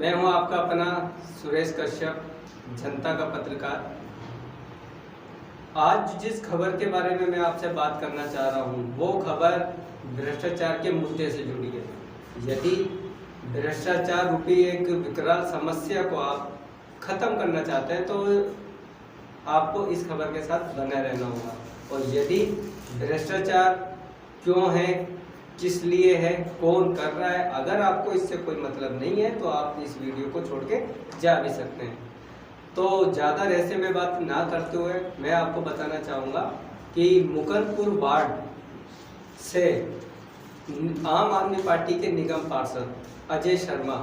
मैं हूं आपका अपना सुरेश कश्यप, जनता का पत्रकार। आज जिस खबर के बारे में मैं आपसे बात करना चाह रहा हूं वो खबर भ्रष्टाचार के मुद्दे से जुड़ी है। यदि भ्रष्टाचार रूपी एक विकराल समस्या को आप खत्म करना चाहते हैं तो आपको इस खबर के साथ बने रहना होगा। और यदि भ्रष्टाचार क्यों है, किस लिए है, कौन कर रहा है, अगर आपको इससे कोई मतलब नहीं है तो आप इस वीडियो को छोड़ के जा भी सकते हैं। तो ज़्यादा रहस्य में बात ना करते हुए मैं आपको बताना चाहूँगा कि मुकंदपुर वार्ड से आम आदमी पार्टी के निगम पार्षद अजय शर्मा,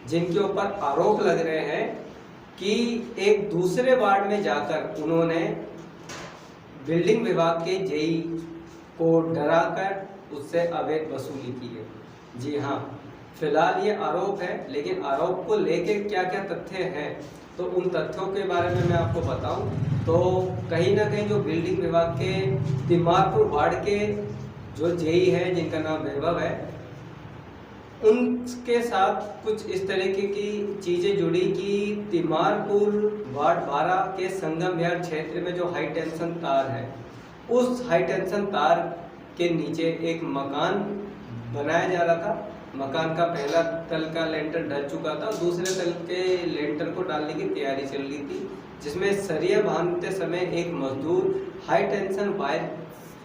जिनके ऊपर आरोप लग रहे हैं कि एक दूसरे वार्ड में जाकर उन्होंने बिल्डिंग विभाग के जेई को डराकर उससे अवैध वसूली की है। जी हाँ, फिलहाल ये आरोप है, लेकिन आरोप को लेके क्या क्या तथ्य हैं तो उन तथ्यों के बारे में मैं आपको बताऊं तो कहीं ना कहीं जो बिल्डिंग विभाग के तिमारपुर वार्ड के जो जेई है, जिनका नाम वैभव है, उनके साथ कुछ इस तरीके की चीज़ें जुड़ी कि तिमारपुर वार्ड 12 के संगम विहार क्षेत्र में जो हाई टेंशन तार है, उस हाई टेंशन तार के नीचे एक मकान बनाया जा रहा था। मकान का पहला तल का लेंटर ढल चुका था, दूसरे तल के लेंटर को डालने की तैयारी चल रही थी, जिसमें सरिया बांधते समय एक मजदूर हाई टेंशन वायर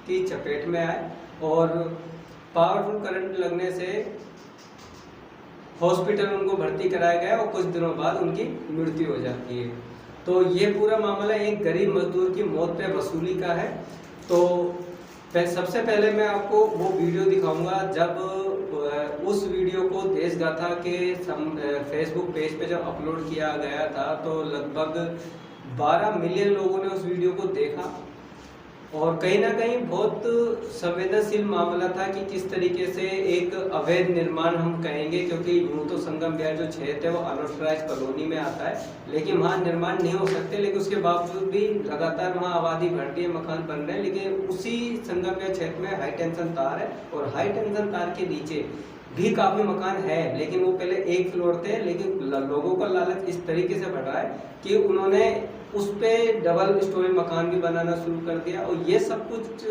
की चपेट में आए और पावरफुल करंट लगने से हॉस्पिटल उनको भर्ती कराया गया और कुछ दिनों बाद उनकी मृत्यु हो जाती है। तो ये पूरा मामला एक गरीब मजदूर की मौत पे वसूली का है। तो सबसे पहले मैं आपको वो वीडियो दिखाऊंगा जब उस वीडियो को देशगाथा के फेसबुक पेज पे जब अपलोड किया गया था तो लगभग 12 मिलियन लोगों ने उस वीडियो को देखा और कहीं ना कहीं बहुत संवेदनशील मामला था कि किस तरीके से एक अवैध निर्माण हम कहेंगे, क्योंकि यूं तो संगम विहार जो क्षेत्र है वो अनऑथराइज्ड कॉलोनी में आता है, लेकिन वहाँ निर्माण नहीं हो सकते, लेकिन उसके बावजूद भी लगातार वहाँ आबादी बढ़ रही है, मकान बन रहे हैं। लेकिन उसी संगम विहार क्षेत्र में हाई टेंशन तार है और हाई टेंशन तार के नीचे भी काफी मकान है, लेकिन वो पहले एक फ्लोर थे, लेकिन लोगों का लालच इस तरीके से बढ़ रहा है कि उन्होंने उस पे डबल स्टोरी मकान भी बनाना शुरू कर दिया। और ये सब कुछ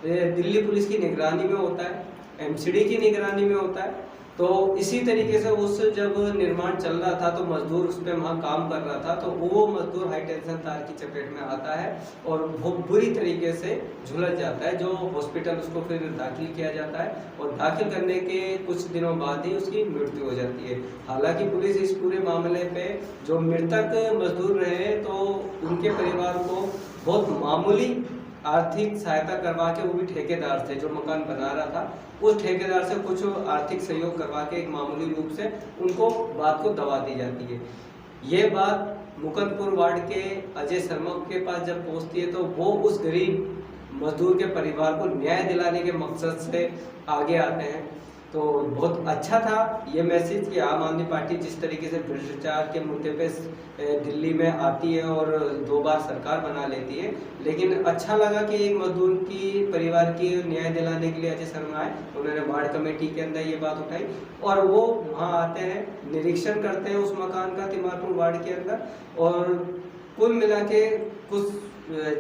दिल्ली पुलिस की निगरानी में होता है, एमसीडी की निगरानी में होता है। तो इसी तरीके से उस जब निर्माण चल रहा था तो मजदूर उस पर वहाँ काम कर रहा था, तो वो मजदूर हाई टेंशन तार की चपेट में आता है और बहुत बुरी तरीके से झुलस जाता है, जो हॉस्पिटल उसको फिर दाखिल किया जाता है और दाखिल करने के कुछ दिनों बाद ही उसकी मृत्यु हो जाती है। हालांकि पुलिस इस पूरे मामले पे जो मृतक मजदूर रहे तो उनके परिवार को बहुत मामूली आर्थिक सहायता करवा के, वो भी ठेकेदार थे जो मकान बना रहा था, उस ठेकेदार से कुछ आर्थिक सहयोग करवा के एक मामूली रूप से उनको बात को दबा दी जाती है। ये बात मुकंदपुर वार्ड के अजय शर्मा के पास जब पहुंचती है तो वो उस गरीब मजदूर के परिवार को न्याय दिलाने के मकसद से आगे आते हैं। तो बहुत अच्छा था ये मैसेज कि आम आदमी पार्टी जिस तरीके से भ्रष्टाचार के मुद्दे पे दिल्ली में आती है और 2 बार सरकार बना लेती है, लेकिन अच्छा लगा कि एक मजदूर की परिवार की न्याय दिलाने के लिए अजय शर्मा आए, उन्होंने वार्ड कमेटी के अंदर ये बात उठाई और वो वहाँ आते हैं, निरीक्षण करते हैं उस मकान का तिमारपुर वार्ड के अंदर। और कुल मिला के कुछ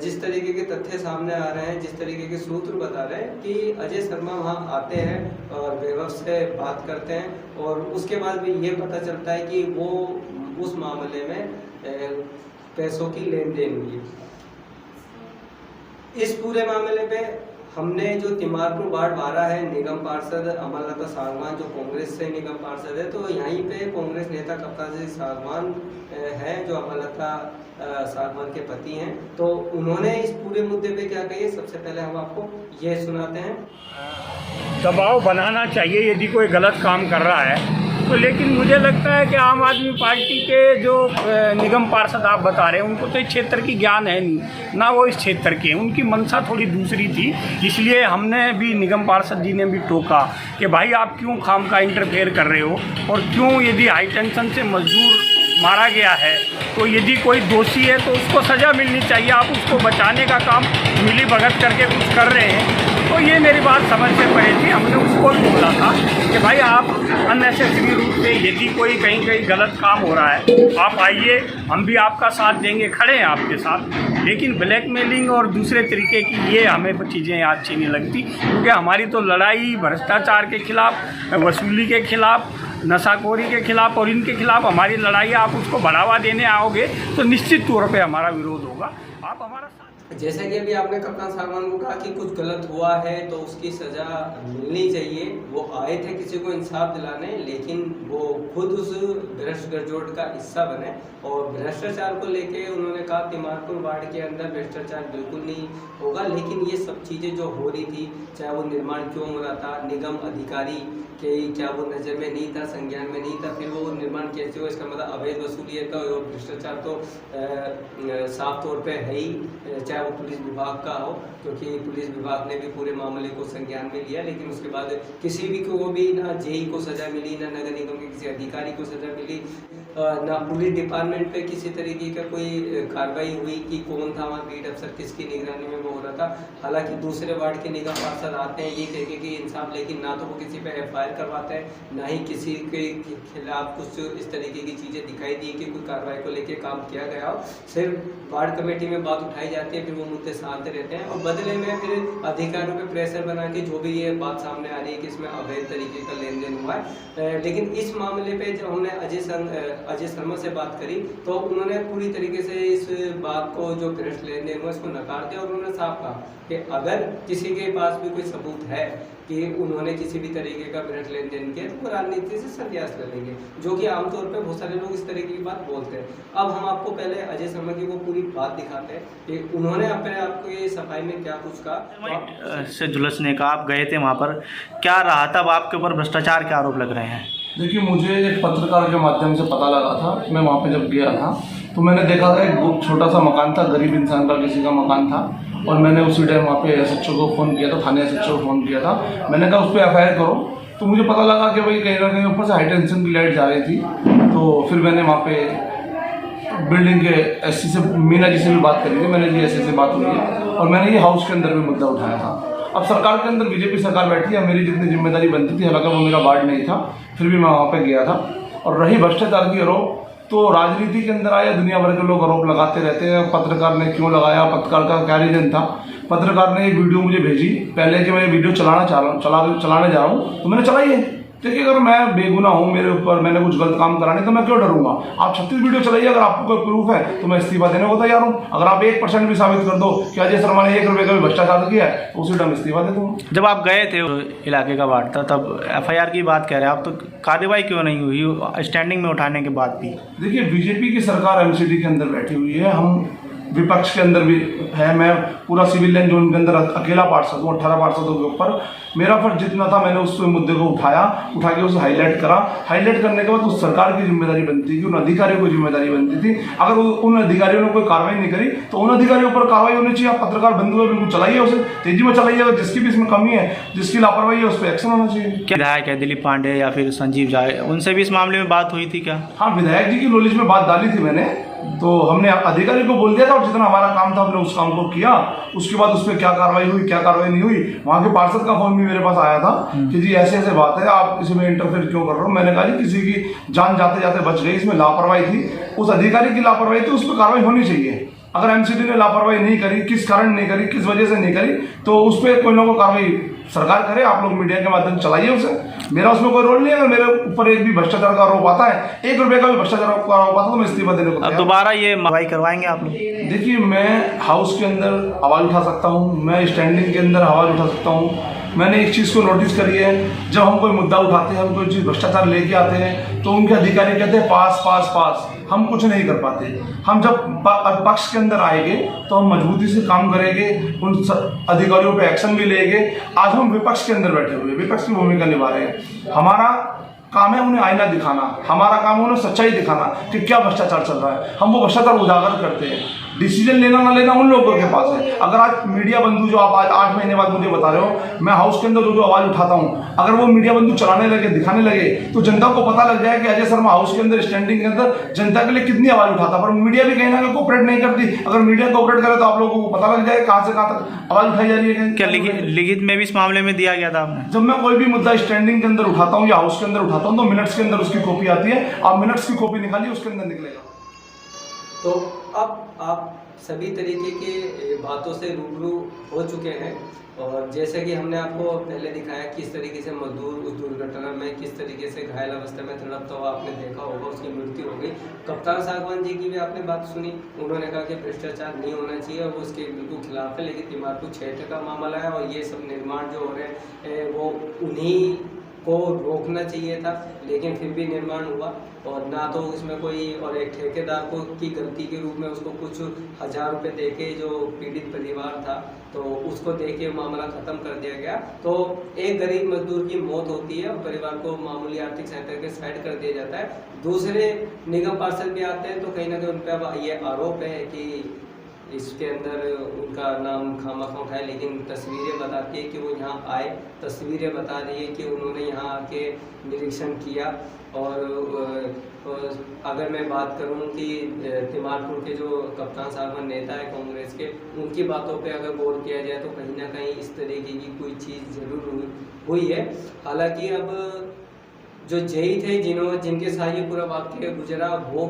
जिस तरीके के तथ्य सामने आ रहे हैं, जिस तरीके के सूत्र बता रहे हैं कि अजय शर्मा वहाँ आते हैं और वैभव से बात करते हैं और उसके बाद भी ये पता चलता है कि वो उस मामले में पैसों की लेन देन हुई। इस पूरे मामले पे हमने जो तिमारपुर वार्ड 12 है, निगम पार्षद अमरलता सागवान जो कांग्रेस से निगम पार्षद है, तो यहीं पे कांग्रेस नेता कप्तान सिंह सागवान है जो अमरलता सागवान के पति हैं, तो उन्होंने इस पूरे मुद्दे पे क्या कही, सबसे पहले हम आपको ये सुनाते हैं। दबाव बनाना चाहिए यदि कोई गलत काम कर रहा है तो, लेकिन मुझे लगता है कि आम आदमी पार्टी के जो निगम पार्षद आप बता रहे हैं उनको तो इस क्षेत्र की ज्ञान है नहीं, ना वो इस क्षेत्र के, उनकी मंशा थोड़ी दूसरी थी। इसलिए हमने भी निगम पार्षद जी ने भी टोका कि भाई आप क्यों खाम का इंटरफेयर कर रहे हो और क्यों, यदि हाई टेंशन से मजदूर मारा गया है तो यदि कोई दोषी है तो उसको सज़ा मिलनी चाहिए। आप उसको बचाने का काम मिली भगत करके कुछ कर रहे हैं तो ये मेरी बात समझ से पड़ी थी। हमने उसको भी बोला था कि भाई आप अननेसेसरी रूप से यदि कोई कहीं गलत काम हो रहा है आप आइए, हम भी आपका साथ देंगे, खड़े हैं आपके साथ। लेकिन ब्लैकमेलिंग और दूसरे तरीके की ये हमें चीज़ें अच्छी नहीं लगती, क्योंकि हमारी तो लड़ाई भ्रष्टाचार के खिलाफ, वसूली के खिलाफ, नशाखोरी के खिलाफ और इनके खिलाफ हमारी लड़ाई। आप उसको बढ़ावा देने आओगे तो निश्चित तौर पे हमारा विरोध होगा। आप हमारा साथ। जैसा कि अभी आपने कप्तान सागवान को कहा कि कुछ गलत हुआ है तो उसकी सज़ा मिलनी चाहिए। वो आए थे किसी को इंसाफ दिलाने, लेकिन वो खुद उस भ्रष्ट गठजोड़ का हिस्सा बने। और भ्रष्टाचार को लेके उन्होंने कहा तिमारपुर वार्ड के अंदर भ्रष्टाचार बिल्कुल नहीं होगा, लेकिन ये सब चीज़ें जो हो रही थी, चाहे वो निर्माण क्यों हो रहा था, निगम अधिकारी के क्या वो नज़र में नहीं था, संज्ञान में नहीं था, फिर वो निर्माण कैसे हो, इसका मतलब अवैध वसूली है। तो भ्रष्टाचार तो साफ तौर पे है ही, चाहे वो पुलिस विभाग का हो, क्योंकि पुलिस विभाग ने भी पूरे मामले को संज्ञान में लिया, लेकिन उसके बाद किसी भी को भी ना जेई को सज़ा मिली, ना नगर निगम के किसी अधिकारी को सज़ा मिली, ना पुलिस डिपार्टमेंट पे किसी तरीके का कोई कार्रवाई हुई कि कौन था वहाँ बीट अफसर, किसकी निगरानी में वो हो रहा था। हालांकि दूसरे वार्ड के निगम पार्षद आते हैं ये कह के इंसाफ, लेकिन ना तो वो किसी पे FIR करवाते हैं, ना ही किसी के खिलाफ कुछ इस तरीके की चीज़ें दिखाई दी कि कोई कार्रवाई को लेकर काम किया गया हो। सिर्फ वार्ड कमेटी में बात उठाई जाती है, फिर वो मुद्दे सामने रहते हैं और बदले में फिर अधिकारियों पर प्रेशर बना के जो भी ये बात सामने आ रही है कि इसमें अवैध तरीके का लेन देन हुआ है। लेकिन इस मामले पे जब हमने अजय शर्मा से बात करी तो उन्होंने पूरी तरीके से इस बात को, जो भ्रष्ट लेन देन हुआ, इसको नकार दिया और उन्होंने साफ कहा कि अगर किसी के पास भी कोई सबूत है कि उन्होंने किसी भी तरीके का भ्रष्ट लेन देन किया तो वो राजनीति से संन्यास ले लेंगे, जो कि आमतौर पे बहुत सारे लोग इस तरीके की बात बोलते हैं। अब हम आपको पहले अजय शर्मा की वो पूरी बात दिखाते हैं कि उन्होंने अपने आपको ये सफाई में क्या कुछ कहा। से झुलसने का आप गए थे वहाँ पर, क्या रहा था? अब आपके ऊपर भ्रष्टाचार के आरोप लग रहे हैं। देखिए, मुझे एक पत्रकार के माध्यम से पता लगा था। मैं वहाँ पे जब गया था तो मैंने देखा था एक छोटा सा मकान था, गरीब इंसान का किसी का मकान था, और मैंने उसी टाइम वहाँ पे SHO को फ़ोन किया था, थाने SHO को फ़ोन किया था। मैंने कहा उस पर FIR करो। तो मुझे पता लगा कि भाई कहीं ना कहीं ऊपर से हाई टेंशन की लाइट जा रही थी। तो फिर मैंने वहाँ पे बिल्डिंग के SC से, मीना जी से भी बात करी थी, मैंने जी SC से बात हुई है और मैंने ये हाउस के अंदर भी मुद्दा उठाया था। अब सरकार के अंदर BJP सरकार बैठी है, मेरी जितनी जिम्मेदारी बनती थी, हालांकि वो मेरा वार्ड नहीं था, फिर भी मैं वहाँ पे गया था। और रही भ्रष्टाचार की आरोप, तो राजनीति के अंदर आया, दुनिया भर के लोग आरोप लगाते रहते हैं। पत्रकार ने क्यों लगाया, पत्रकार का क्या रीजन था? पत्रकार ने एक वीडियो मुझे भेजी पहले कि मैं वीडियो चलाने जा रहा हूँ, तो मैंने चलाई है। देखिए, अगर मैं बेगुनाह हूँ, मेरे ऊपर मैंने कुछ गलत काम करा नहीं, तो मैं क्यों डरूंगा? आप 36 वीडियो चलाइए, अगर आपको कोई प्रूफ है तो मैं इस्तीफा देने को तैयार हूँ। अगर आप 1% भी साबित कर दो कि अजय शर्मा ने 1 रुपये का भी भ्रष्टाचार किया है तो उसी टाइम इस्तीफा दे दूँगा। जब आप गए थे इलाके का वार्ड था, तब FIR की बात कह रहे हैं आप, तो कार्रवाई क्यों नहीं हुई स्टैंडिंग में उठाने के बाद भी? देखिए, BJP की सरकार MCD के अंदर बैठी हुई है, हम विपक्ष के अंदर भी है। मैं पूरा सिविल लाइन जोन के अंदर अकेला पार्षद हूँ 18 पार्षदों के ऊपर। मेरा फर्ज जितना था मैंने उस मुद्दे को उठा के उसे हाईलाइट करा। हाईलाइट करने के बाद उस सरकार की जिम्मेदारी बनती थी, उन अधिकारियों की जिम्मेदारी बनती थी। अगर उन अधिकारियों ने कोई कार्रवाई नहीं करी तो उन अधिकारियों पर कार्रवाई होनी चाहिए। आप पत्रकार बंधु है, बिल्कुल चलाइए, उसे तेजी में चलाइए। अगर जिसकी भी इसमें कमी है, जिसकी लापरवाही है, उस पर एक्शन होना चाहिए। क्या विधायक है दिलीप पांडे या फिर संजीव झा, उनसे भी इस मामले में बात हुई थी क्या? हाँ, विधायक जी की नॉलेज में बात डाली थी मैंने, तो हमने अधिकारी को बोल दिया था और जितना हमारा काम था हमने उस काम को किया। उसके बाद उस पर क्या कार्रवाई हुई, क्या कार्रवाई नहीं हुई, वहाँ के पार्षद का फोन भी मेरे पास आया था कि जी ऐसे ऐसे बात है, आप इसमें इंटरफेयर क्यों कर रहे हो। मैंने कहा जी किसी की जान जाते जाते बच गई, इसमें लापरवाही थी, उस अधिकारी की लापरवाही थी, उस पर कार्रवाई होनी चाहिए। अगर MCD ने लापरवाही नहीं करी, किस कारण नहीं करी, किस वजह से नहीं करी, तो उस पर कोई ना कोई कार्रवाई सरकार करे। आप लोग मीडिया के माध्यम से चलाइए उसे, मेरा उसमें कोई रोल नहीं है। अगर मेरे ऊपर एक भी भ्रष्टाचार का आरोप आता है, 1 रुपये का भी भ्रष्टाचार का आरोप आता है, तो मैं इस्तीफा देने को अब दोबारा ये कार्रवाई करवाएंगे आप लोग? देखिए, मैं हाउस के अंदर आवाज़ उठा सकता हूँ, मैं स्टैंडिंग के अंदर आवाज़ उठा सकता हूँ। मैंने एक चीज़ को नोटिस करी है, जब हम कोई मुद्दा उठाते हैं, हम कोई चीज़ भ्रष्टाचार लेके आते हैं, तो उनके अधिकारी कहते हैं पास पास पास, हम कुछ नहीं कर पाते। हम जब पक्ष के अंदर आएंगे तो हम मजबूती से काम करेंगे, उन अधिकारियों पे एक्शन भी लेंगे। आज हम विपक्ष के अंदर बैठे हुए, विपक्ष की भूमिका निभा रहे हैं। हमारा काम है उन्हें आईना दिखाना, हमारा काम है उन्हें सच्चाई दिखाना कि क्या भ्रष्टाचार चल रहा है। हम वो भ्रष्टाचार उजागर करते हैं। डिसीजन लेना ना लेना उन लोगों के पास है। अगर आज मीडिया बंधु जो आप आज 8 महीने बाद मुझे बता रहे हो, मैं हाउस के अंदर जो आवाज़ उठाता हूँ, अगर वो मीडिया बंधु चलाने लगे, दिखाने लगे, तो जनता को पता लग जाए कि अजय शर्मा हाउस के अंदर स्टैंडिंग के अंदर जनता के लिए कितनी आवाज़ उठाता। पर मीडिया भी कहीं ना कहीं कोऑपरेट नहीं करती। अगर मीडिया कोऑपरेट करे तो आप लोगों को पता लग जाए कहाँ से कहाँ तक आवाज़ उठाई जा रही है। क्या लिखित में भी इस मामले में दिया गया था आपने? जब मैं कोई भी मुद्दा स्टैंडिंग के अंदर उठाता हूँ या हाउस के अंदर उठाता हूँ तो मिनट्स के अंदर उसकी कॉपी आती है। आप मिनट्स की कॉपी निकालिए, उसके अंदर निकलेगा। तो अब आप सभी तरीके के बातों से रूबरू हो चुके हैं, और जैसे कि हमने आपको पहले दिखाया किस तरीके से मजदूर उस दुर्घटना में किस तरीके से घायल अवस्था में तड़पता हुआ आपने देखा होगा, उसकी मृत्यु हो गई। कप्तान सागवान जी की भी आपने बात सुनी, उन्होंने कहा कि भ्रष्टाचार नहीं होना चाहिए और वो उसके बिल्कुल खिलाफ है, लेकिन तिमारपुर क्षेत्र का मामला है और ये सब निर्माण जो हो रहे हैं वो उन्हीं को रोकना चाहिए था, लेकिन फिर भी निर्माण हुआ और ना तो इसमें कोई, और एक ठेकेदार को की गलती के रूप में उसको कुछ 1000 रुपये दे के जो पीड़ित परिवार था तो उसको दे के मामला ख़त्म कर दिया गया। तो एक गरीब मजदूर की मौत होती है और परिवार को मामूली आर्थिक सहायता के साइड कर दिया जाता है। दूसरे निगम पार्षद भी आते हैं तो कहीं ना कहीं उन पर ये आरोप है कि इसके अंदर उनका नाम खामखा उठाए, लेकिन तस्वीरें बताती है कि वो यहाँ आए, तस्वीरें बता रही है कि उन्होंने यहाँ आके निरीक्षण किया। और अगर मैं बात करूं कि तिमारपुर के जो कप्तान सागवान नेता है कांग्रेस के, उनकी बातों पे अगर गौर किया जाए तो कहीं ना कहीं इस तरीके की कोई चीज़ जरूर हुई है। हालांकि अब जो जेई थे जिनके साथ ये पूरा वाक्य गुजरा, वो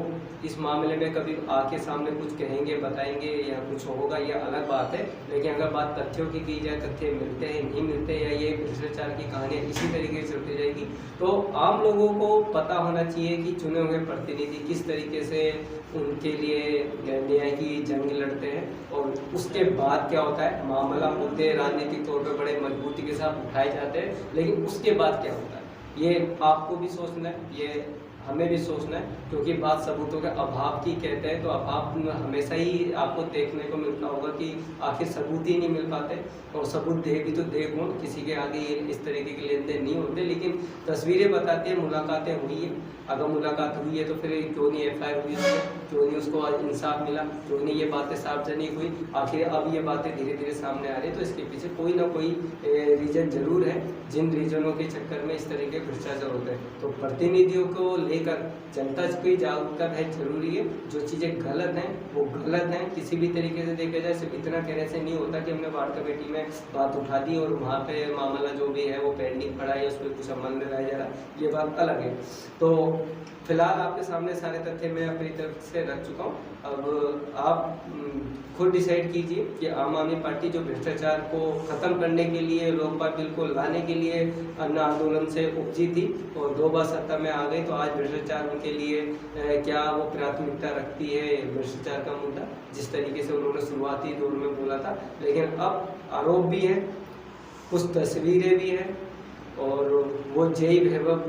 इस मामले में कभी आके सामने कुछ कहेंगे, बताएंगे या कुछ होगा, ये अलग बात है। लेकिन अगर बात तथ्यों की जाए, तथ्य मिलते हैं नहीं मिलते या ये भ्रष्टाचार की कहानियाँ इसी तरीके से चलती जाएगी, तो आम लोगों को पता होना चाहिए कि चुने हुए प्रतिनिधि किस तरीके से उनके लिए न्याय की जंग लड़ते हैं और उसके बाद क्या होता है। मामला मुद्दे राजनीतिक तौर पर बड़े मजबूती के साथ उठाए जाते हैं, लेकिन उसके बाद क्या होता है ये आपको भी सोचना है, ये हमें भी सोचना है, क्योंकि बात सबूतों के अभाव की कहते हैं तो अभाव हमेशा ही आपको देखने को मिलता होगा कि आखिर सबूत ही नहीं मिल पाते, और सबूत दे भी तो दे कौन, किसी के आगे इस तरीके के लेन देन नहीं होते। लेकिन तस्वीरें बताती हैं, मुलाकातें हुई है, अगर मुलाकात हुई है तो फिर क्यों नहीं FIR हुई, क्यों नहीं उसको इंसाफ मिला, क्यों नहीं ये बातें सार्वजनिक हुई। आखिर अब ये बातें धीरे धीरे सामने आ रही है तो इसके पीछे कोई ना कोई रीजन जरूर है, जिन रीजनों के चक्कर में इस तरह के भ्रष्टाचार होते हैं। तो प्रतिनिधियों को लेकर जनता की जागरूकता है जरूरी है। जो चीज़ें गलत हैं वो गलत हैं, किसी भी तरीके से देखा जाए। सिर्फ इतना कहने से नहीं होता कि हमने वार्ड कमेटी में बात उठा दी और वहाँ पे मामला जो भी है वो पेंडिंग पड़ा है, उस पर कुछ अमल में लाया जा रहा है, ये बात अलग है। तो फिलहाल आपके सामने सारे तथ्य मैं अपनी तरफ से रख चुका हूँ। अब आप खुद डिसाइड कीजिए कि आम आदमी पार्टी जो भ्रष्टाचार को ख़त्म करने के लिए, लोकपाल बिल को लाने के लिए अन्ना आंदोलन से उपजी थी और 2 बार सत्ता में आ गई, तो आज भ्रष्टाचार उनके लिए क्या वो प्राथमिकता रखती है भ्रष्टाचार का मुद्दा, जिस तरीके से उन्होंने शुरुआती दौर में बोला था। लेकिन अब आरोप भी है, कुछ तस्वीरें भी हैं और वो जेई वैभव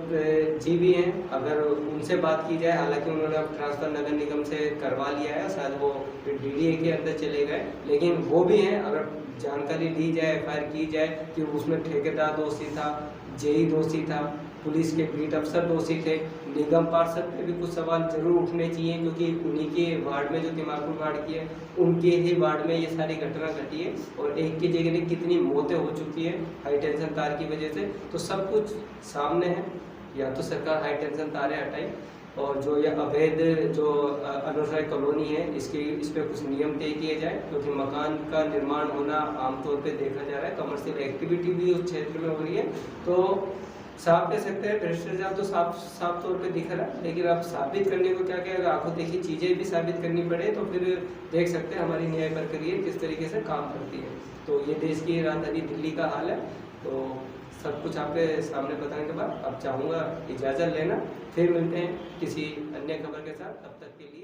जी भी हैं। अगर उनसे बात की जाए, हालांकि उन्होंने अब ट्रांसफर नगर निगम से करवा लिया है, शायद वो DDA के अंदर चले गए, लेकिन वो भी हैं। अगर जानकारी दी जाए, FIR की जाए कि उसमें ठेकेदार दोषी था, जेई दोषी था, पुलिस के बीट अफसर दोषी थे, निगम पार्षद पे भी कुछ सवाल जरूर उठने चाहिए, क्योंकि उन्हीं के वार्ड में, जो तिमारपुर वार्ड की है, उनके ही वार्ड में ये सारी घटना घटी है और एक की जगह कितनी मौतें हो चुकी है हाई टेंशन तार की वजह से। तो सब कुछ सामने है, या तो सरकार हाई टेंशन तारें हटाए और जो ये अवैध जो अनोसाई कॉलोनी है इस पर कुछ नियम तय किए जाए, क्योंकि मकान का निर्माण होना आमतौर पे देखा जा रहा है, कमर्शियल एक्टिविटी भी उस क्षेत्र में हो रही है। तो साफ कह सकते हैं भ्रष्टाचार तो साफ तौर पे दिख रहा है, लेकिन अब साबित करने को क्या अगर आंखों देखी चीज़ें भी साबित करनी पड़े तो फिर देख सकते हैं हमारी न्याय प्रक्रिया किस तरीके से काम करती है। तो ये देश की राजधानी दिल्ली का हाल है। तो सब कुछ आपके सामने बताने के बाद अब चाहूँगा इजाज़त लेना, फिर मिलते हैं किसी अन्य खबर के साथ। तब तक के लिए